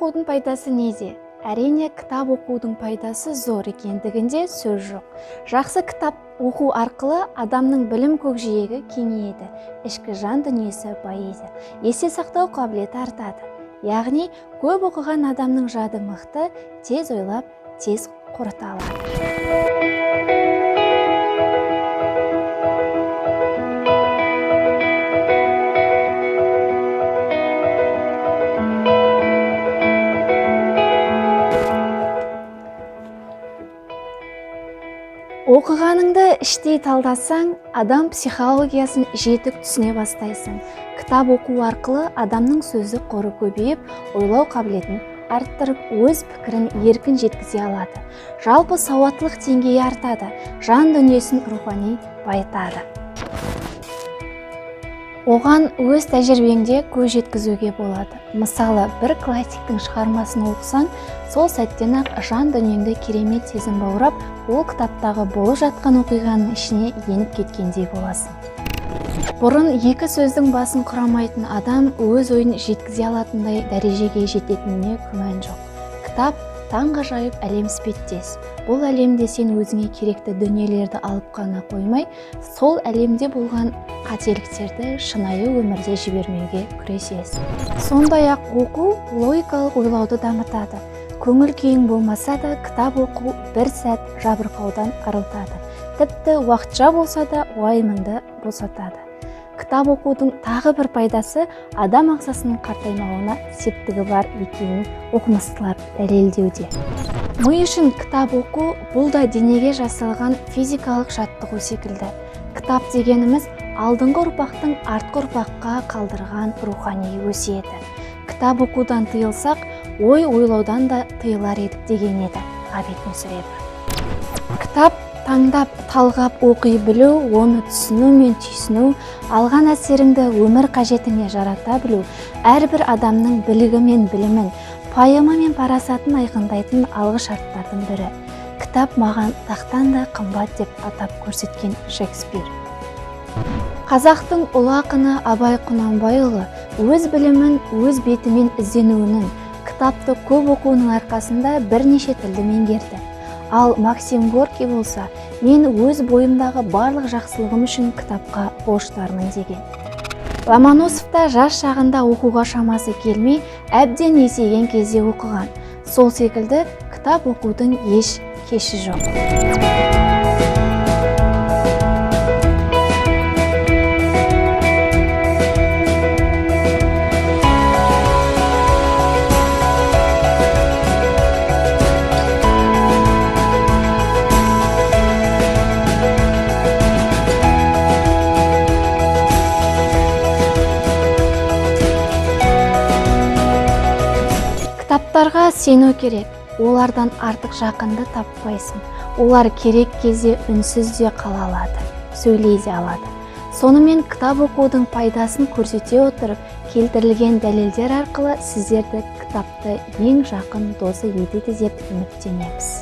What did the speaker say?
оқудың пайдасы неде? Әрине, кітап оқудың пайдасы зор екендігінде сөз жоқ. Жақсы кітап оқу арқылы адамның білім көкжиегі кеңейеді, ішкі жан дүниесі байиды, есте сақтау қабілеті артады. Яғни, көп оқыған адамның жады мықты, тез ойлап, тез қорыта алады. Оқығаныңды іштей талдасаң, адам психологиясын жетік түсіне бастайсың. Кітап оқу арқылы адамның сөздік қоры көбейіп, ойлау қабілетін арттырып, өз пікірін еркін жеткізе алады. Жалпы сауаттылық деңгейі артады, жан дүниесін рухани байытады. Оған өз тәжірибеңде көз жеткізуге болады. Мысалы, бір классиктің шығармасын оқысаң, сол сәттен-ақ жан дүниеңді керемет сезім баурап, ол кітаптағы болып жатқан оқиғаның ішіне еніп кеткендей боласың. Бұрын екі сөздің басын құрамайтын адам өз ойын жеткізе алатындай дәрежеге жететініне күмән жоқ. Кітап таңғажайып әлем іспеттес. Бұл әлемде сен өзіңе керекті дүниелерді алып қана қоймай, сол әлемде болған қателіктерді шынайы өмірде жібермеуге күресесің. Сондай-ақ оқу логикалық ойлауды дамытады. Көңіл күйің болмаса да, кітап оқу бір сәт жабырқаудан арылтады. Тіпті уақытша болса да уайымыңды босатады. Кітап оқудың тағы бір пайдасы адам ағзасының қартаймауына септігі бар екенін оқымыстылар дәлелдеуде. Ми үшін кітап оқу бұл да денеге жасалған физикалық жаттығу секілді. Кітап дегеніміз алдыңғы ұрпақтың артқы ұрпаққа қалдырған рухани өсиеті. Кітап оқудан тыйылсақ, ой ойлаудан да тыйылар едік деген еді Ғабит Мүсірепов. Кітап таңдап, талғап оқи білу, оны түсіну мен түйсіну, алған әсеріңді өмір қажетіне жарата білу, әрбір адамның білігі мен білімін, пайымы мен парасатын айқындайтын алғы шарттардың бірі. Кітап маған тақтан да қымбат деп атап көрсеткен Шекспир. Қазақтың ұлы ақыны Абай Құнанбайұлы өз білімін өз бетімен ізденуінің, кітапты көп оқуының арқасында бірнеше тілді меңгерді. Ал Максим Горький болса, мен өз бойымдағы барлық жақсылығым үшін кітапқа борыштармын деген. Ломоносов та жас шағында оқуға шамасы келмей, әбден есейген кезде оқыған. Сол секілді кітап оқудың еш кеші жоқ. Кітаптарға сену керек, олардан артық жақынды таппайсың. Олар керек кезде үнсіз де қала алады, сөйлей де алады. Сонымен кітап оқудың пайдасын көрсете отырып, келтірілген дәлелдер арқылы сіздерді кітапты ең жақын досы етеді деп үміттенеміз.